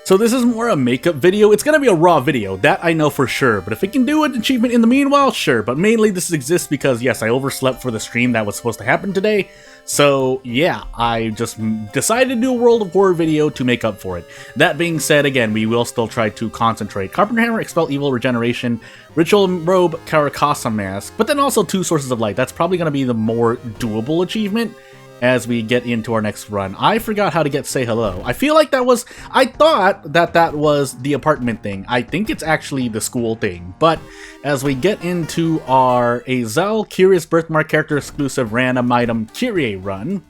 So this is more a makeup video. It's gonna be a raw video, that I know for sure, but if it can do an achievement in the meanwhile, sure. But mainly this exists because, yes, I overslept for the stream that was supposed to happen today. So yeah, I just decided to do a World of Horror video to make up for it. That being said, again, we will still try to concentrate. Carpenter Hammer, Expel Evil, Regeneration, Ritual Robe, Karakasa Mask, but then also 2 Sources of Light. That's probably gonna be the more doable achievement as we get into our next run. I forgot how to get Say Hello. I feel like I thought that was the apartment thing. I think it's actually the school thing. But as we get into our Azel Curious Birthmark character exclusive random item Kyrie run,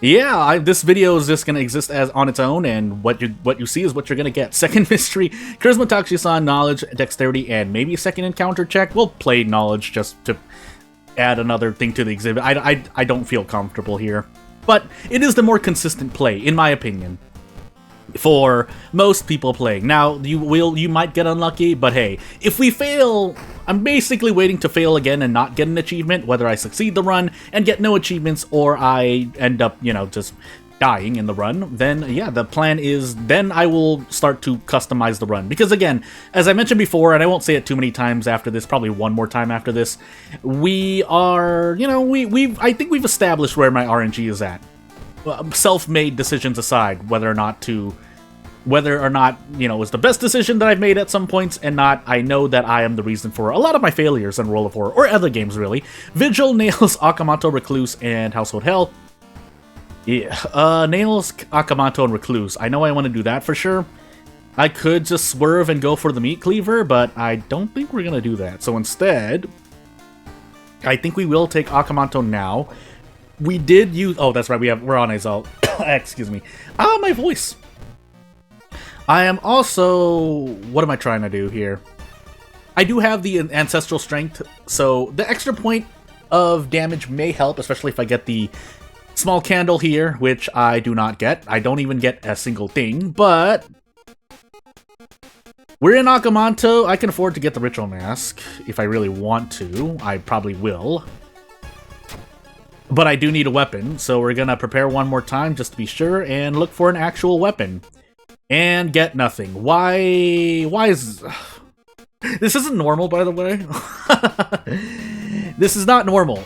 yeah, this video is just going to exist as on its own, and what you see is what you're going to get. Second mystery, Charisma, Takushi-san, Knowledge, Dexterity, and maybe a second encounter check. We'll play Knowledge just to add another thing to the exhibit. I don't feel comfortable here. But it is the more consistent play, in my opinion, for most people playing. Now, you might get unlucky, but hey, if we fail, I'm basically waiting to fail again and not get an achievement, whether I succeed the run and get no achievements, or I end up, just dying in the run. Then yeah, the plan is then I will start to customize the run, because again, as I mentioned before, and I won't say it too many times after this, probably one more time after this, we are, I think we've established where my RNG is at. Self-made decisions aside, whether or not it was the best decision that I've made at some points and not, I know that I am the reason for a lot of my failures in World of Horror, or other games really. Vigil, Nails, Akamoto, Recluse, and Household Hell. Yeah, Nails, Akamoto, and Recluse. I know I want to do that for sure. I could just swerve and go for the Meat Cleaver, but I don't think we're going to do that. So instead, I think we will take Akamoto now. We did use... Oh, that's right, we're on Azal. Excuse me. Ah, my voice! I am also... What am I trying to do here? I do have the Ancestral Strength, so the extra point of damage may help, especially if I get the Small Candle here, which I do not get. I don't even get a single thing, but we're in Akamoto. I can afford to get the Ritual Mask if I really want to. I probably will. But I do need a weapon, so we're gonna prepare one more time just to be sure and look for an actual weapon. And get nothing. Why is... This isn't normal, by the way. This is not normal.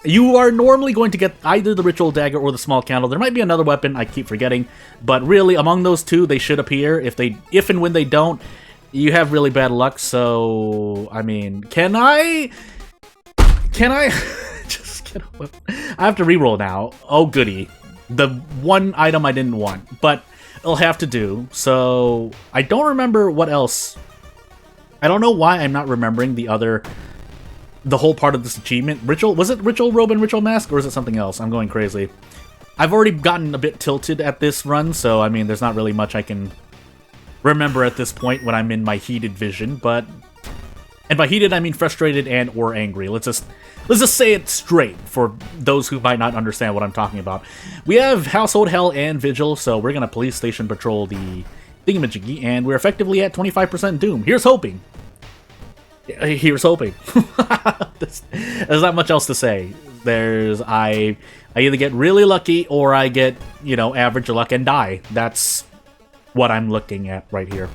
You are normally going to get either the Ritual Dagger or the Small Candle. There might be another weapon, I keep forgetting. But really, among those two, they should appear. If and when they don't, you have really bad luck. So, I mean, can I just get a weapon? I have to reroll now. Oh, goody. The one item I didn't want. But it'll have to do. So, I don't remember what else. I don't know why I'm not remembering the whole part of this achievement. Was it Ritual Robe and Ritual Mask, or is it something else? I'm going crazy. I've already gotten a bit tilted at this run, so I mean, there's not really much I can remember at this point when I'm in my heated vision, but... And by heated, I mean frustrated and or angry. Let's just say it straight for those who might not understand what I'm talking about. We have Household Hell and Vigil, so we're gonna police station patrol the thingamajiggy, and we're effectively at 25% doom. Here's hoping. Here's hoping. There's not much else to say. I either get really lucky or I get, average luck and die. That's what I'm looking at right here.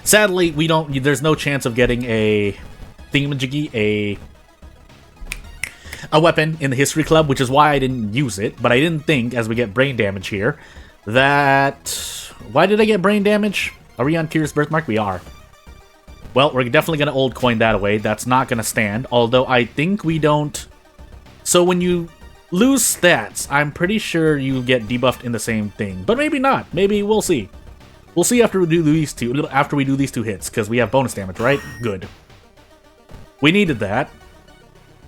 Sadly, there's no chance of getting a thingamajiggy, a weapon in the History Club, which is why I didn't use it, but I didn't think, as we get brain damage here, that... Why did I get brain damage? Are we on Curious Birthmark? We are. Well, we're definitely going to old coin that away. That's not going to stand, although I think we don't... So when you lose stats, I'm pretty sure you get debuffed in the same thing, but maybe not. Maybe we'll see. We'll see after we do these two hits, because we have bonus damage, right? Good. We needed that.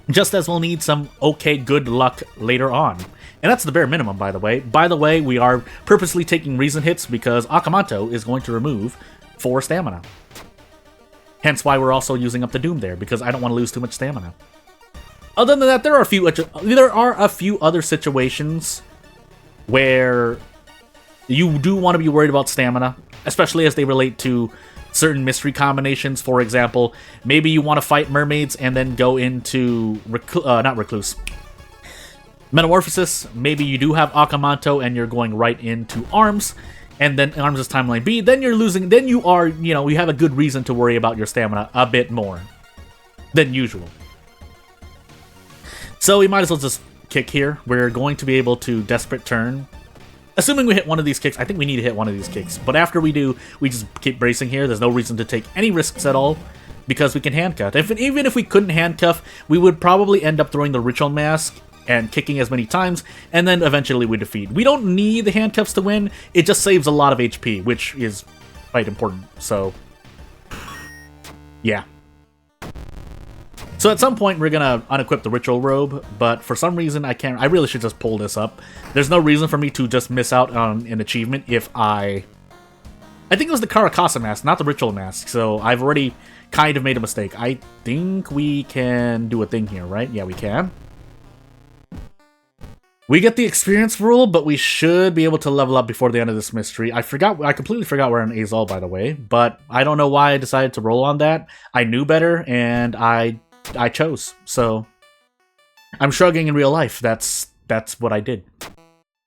Just as we'll need some okay good luck later on. And that's the bare minimum, by the way. By the way, we are purposely taking reason hits because Akamoto is going to remove 4 stamina. Hence why we're also using up the Doom there, because I don't want to lose too much stamina. Other than that, there are a few other situations where you do want to be worried about stamina, especially as they relate to certain mystery combinations. For example, maybe you want to fight mermaids and then go into not Recluse. Metamorphosis, maybe you do have Akamanto and you're going right into Arms, and then Arms is Timeline B, then you're losing, then you are, you have a good reason to worry about your stamina a bit more than usual. So we might as well just kick here. We're going to be able to Desperate Turn. Assuming we hit one of these kicks, I think we need to hit one of these kicks, but after we do, we just keep bracing here. There's no reason to take any risks at all, because we can handcuff. Even if we couldn't handcuff, we would probably end up throwing the Ritual Mask and kicking as many times, and then eventually we defeat. We don't need the handcuffs to win, it just saves a lot of HP, which is quite important, so yeah. So at some point we're gonna unequip the Ritual Robe, but for some reason I really should just pull this up. There's no reason for me to just miss out on an achievement if I think it was the Karakasa Mask, not the Ritual Mask, so I've already kind of made a mistake. I think we can do a thing here, right? Yeah, we can. We get the experience rule, but we should be able to level up before the end of this mystery. I completely forgot we're in Azal, by the way, but I don't know why I decided to roll on that. I knew better, and I chose, so I'm shrugging in real life. That's what I did.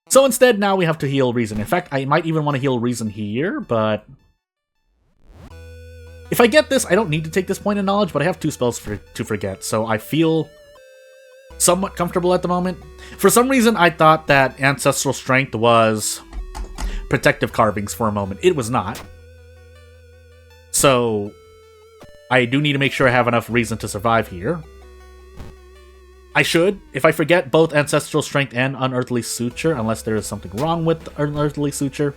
So instead, now we have to heal Reason. In fact, I might even want to heal Reason here, but if I get this, I don't need to take this point of knowledge, but I have 2 spells to forget, so I feel somewhat comfortable at the moment. For some reason, I thought that Ancestral Strength was Protective Carvings for a moment. It was not. So I do need to make sure I have enough reason to survive here. I should, if I forget both Ancestral Strength and Unearthly Suture, unless there is something wrong with Unearthly Suture,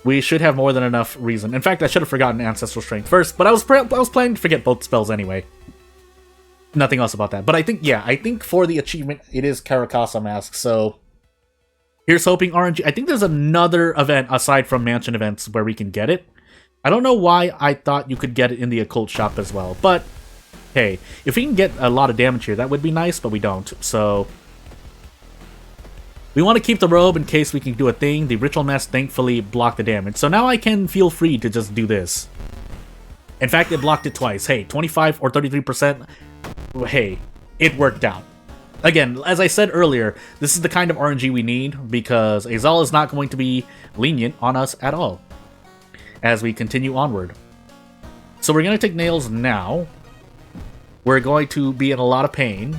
we should have more than enough reason. In fact, I should have forgotten Ancestral Strength first, but I was planning to forget both spells anyway. Nothing else about that. But I think for the achievement, it is Karakasa Mask, so here's hoping RNG. I think there's another event aside from mansion events where we can get it. I don't know why I thought you could get it in the occult shop as well, but hey, if we can get a lot of damage here, that would be nice, but we don't, so we want to keep the robe in case we can do a thing. The Ritual Mask thankfully blocked the damage, so now I can feel free to just do this. In fact, it blocked it twice. Hey, 25 or 33%. Hey, it worked out. Again, as I said earlier, this is the kind of RNG we need, because Azal is not going to be lenient on us at all as we continue onward. So we're going to take nails now. We're going to be in a lot of pain.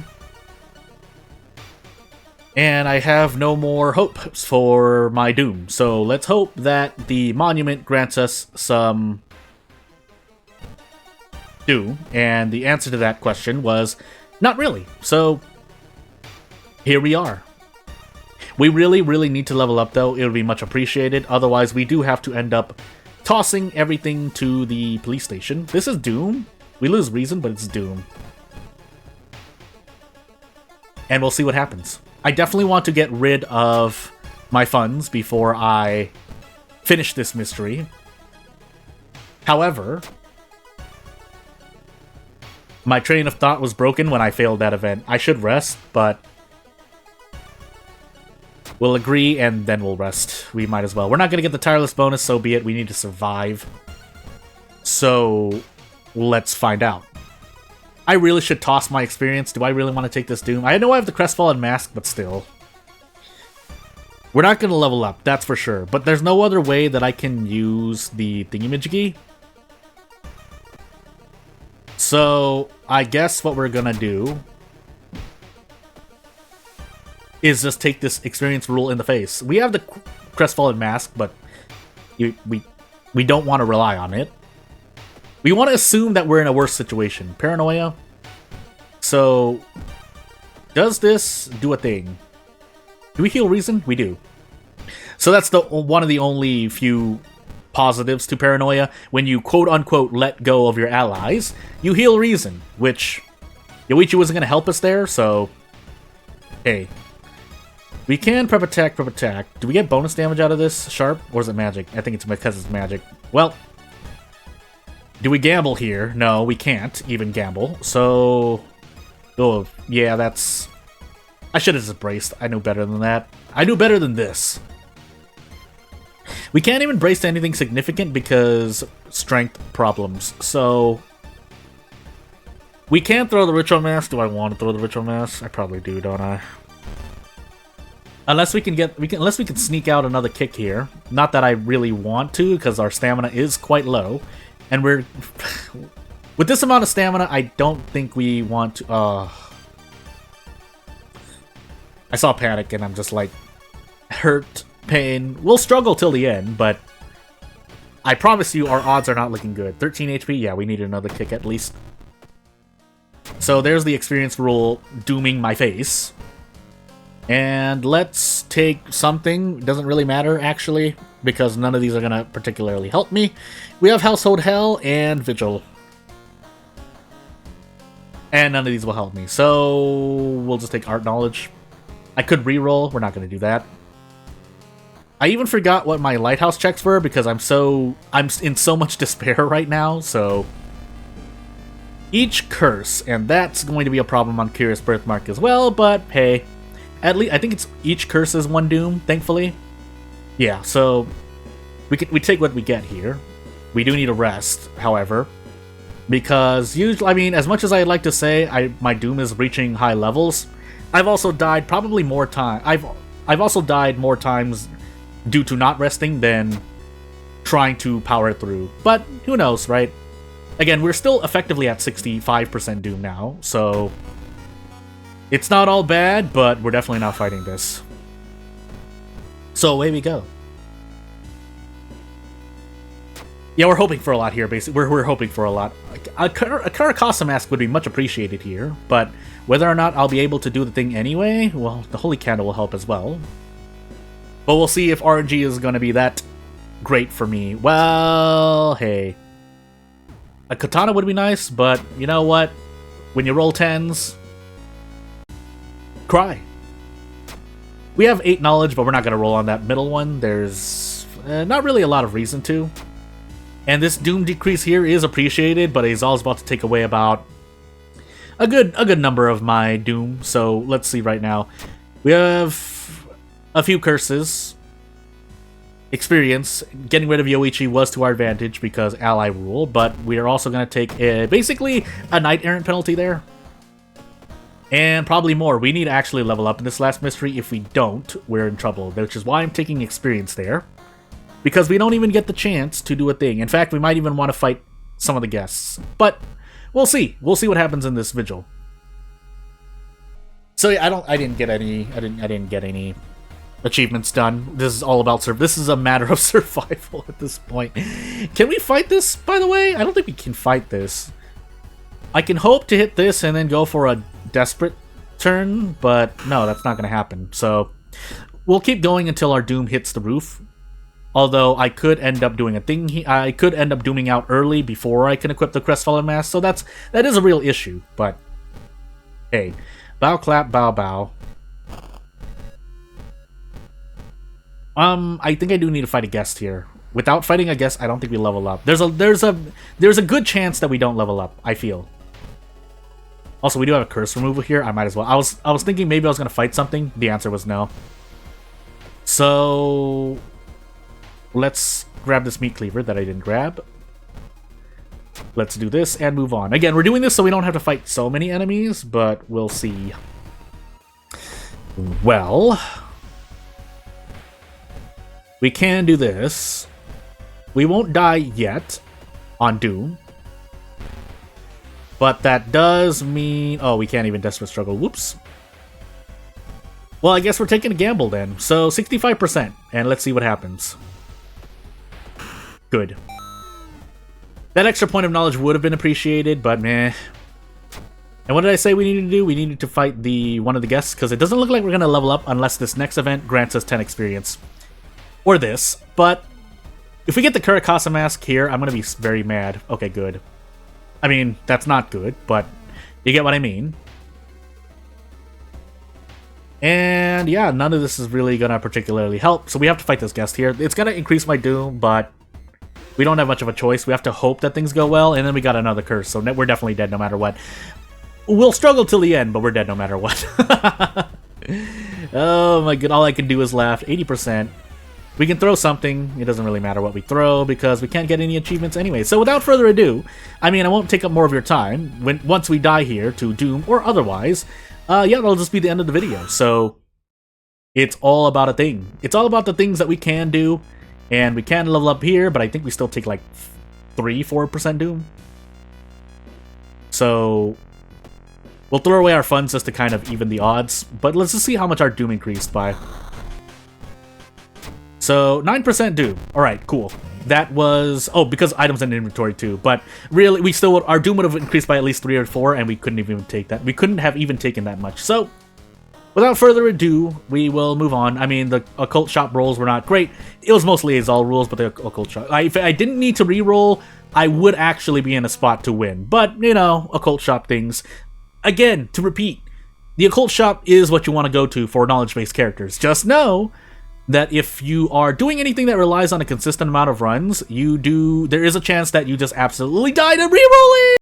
And I have no more hopes for my doom. So let's hope that the monument grants us some doom. And the answer to that question was not really. So here we are. We really need to level up, though. It would be much appreciated. Otherwise, we do have to end up tossing everything to the police station. This is Doom. We lose reason, but it's Doom. And we'll see what happens. I definitely want to get rid of my funds before I finish this mystery. However, my train of thought was broken when I failed that event. I should rest, but we'll agree and then we'll rest. We might as well. We're not going to get the tireless bonus, so be it. We need to survive. So let's find out. I really should toss my experience. Do I really want to take this Doom? I know I have the Crestfallen Mask, but still. We're not going to level up, that's for sure. But there's no other way that I can use the thingamajiggy. So I guess what we're going to do is just take this experience rule in the face. We have the Crestfallen Mask, but we don't want to rely on it. We want to assume that we're in a worse situation. Paranoia. So, does this do a thing? Do we heal reason? We do. So that's one of the only few positives to Paranoia. When you quote-unquote let go of your allies, you heal reason, which Yoichi wasn't going to help us there, so hey. We can prep attack. Do we get bonus damage out of this? Sharp? Or is it magic? I think it's because it's magic. Well, do we gamble here? No, we can't even gamble. So, oh, yeah, that's... I should have just braced. I knew better than that. I knew better than this. We can't even brace to anything significant because strength problems. So, we can't throw the Ritual Mask. Do I want to throw the Ritual Mask? I probably do, don't I? Unless unless we can sneak out another kick here. Not that I really want to, because our stamina is quite low. And we're... with this amount of stamina, I don't think we want to... I saw panic, and I'm just like... hurt, pain. We'll struggle till the end, but... I promise you, our odds are not looking good. 13 HP? Yeah, we need another kick at least. So there's the experience rule dooming my face. And let's take something. Doesn't really matter, actually, because none of these are going to particularly help me. We have Household Hell and Vigil. And none of these will help me. So we'll just take Art Knowledge. I could reroll. We're not going to do that. I even forgot what my Lighthouse checks were because I'm in so much despair right now, so... Each curse, and that's going to be a problem on Curious Birthmark as well, but hey... At least, I think it's each curse is one doom, thankfully. Yeah, so... We take what we get here. We do need a rest, however. Because, usually, I mean, as much as I'd like to say my doom is reaching high levels, I've also died probably more time. I've also died more times due to not resting than trying to power it through. But who knows, right? Again, we're still effectively at 65% doom now, so it's not all bad, but we're definitely not fighting this. So away we go. Yeah, we're hoping for a lot here, basically. We're hoping for a lot. A Karakasa Mask would be much appreciated here, but whether or not I'll be able to do the thing anyway, well, the Holy Candle will help as well. But we'll see if RNG is going to be that great for me. Well, hey. A Katana would be nice, but you know what? When you roll 10s, cry. We have 8 knowledge, but we're not going to roll on that middle one. There's not really a lot of reason to. And this doom decrease here is appreciated, but Azal's about to take away about a good number of my doom. So let's see right now. We have a few curses. Experience. Getting rid of Yoichi was to our advantage because ally rule, but we are also going to take basically a Knight Errant penalty there. And probably more. We need to actually level up in this last mystery. If we don't, we're in trouble, which is why I'm taking experience there. Because we don't even get the chance to do a thing. In fact, we might even want to fight some of the guests. But we'll see. We'll see what happens in this vigil. So yeah, I didn't get any achievements done. This is all about this is a matter of survival at this point. Can we fight this, by the way? I don't think we can fight this. I can hope to hit this and then go for a desperate turn, but no, that's not going to happen. So we'll keep going until our doom hits the roof. Although I could end up doing a thing. I could end up dooming out early before I can equip the Crestfallen Mask. So that is a real issue. But hey, bow, clap, bow, bow. I think I do need to fight a guest here. Without fighting a guest, I don't think we level up. There's a good chance that we don't level up, I feel. Also, we do have a curse removal here. I might as well. I was thinking maybe I was gonna fight something. The answer was no. So let's grab this meat cleaver that I didn't grab. Let's do this and move on. Again, we're doing this so we don't have to fight so many enemies, but we'll see. Well, we can do this. We won't die yet on Doom. But that does mean... Oh, we can't even Desperate Struggle. Whoops. Well, I guess we're taking a gamble then. So, 65%. And let's see what happens. Good. That extra point of knowledge would have been appreciated, but meh. And what did I say we needed to do? We needed to fight one of the guests, because it doesn't look like we're going to level up unless this next event grants us 10 experience. Or this. But if we get the Karakasa Mask here, I'm going to be very mad. Okay, good. I mean, that's not good, but you get what I mean. And yeah, none of this is really going to particularly help, so we have to fight this guest here. It's going to increase my doom, but we don't have much of a choice. We have to hope that things go well, and then we got another curse, so we're definitely dead no matter what. We'll struggle till the end, but we're dead no matter what. Oh my god, all I can do is laugh. 80%. We can throw something. It doesn't really matter what we throw because we can't get any achievements anyway. So without further ado, I mean, I won't take up more of your time. Once we die here to Doom or otherwise, yeah, that'll just be the end of the video. So It's all about a thing. It's all about the things that we can do, and we can level up here, but I think we still take like 3-4% Doom. So we'll throw away our funds just to kind of even the odds, but let's just see how much our Doom increased by. So 9% Doom. Alright, cool. That was... oh, because items in inventory too. But really, we still would... our Doom would have increased by at least 3 or 4, and we couldn't even take that. We couldn't have even taken that much. So, without further ado, we will move on. I mean, the occult shop rolls were not great. It was mostly Azal rules, but the occult shop... if I didn't need to re-roll, I would actually be in a spot to win. But, you know, occult shop things. Again, to repeat, the occult shop is what you want to go to for knowledge-based characters. Just know that if you are doing anything that relies on a consistent amount of runs, there is a chance that you just absolutely die to rerolling!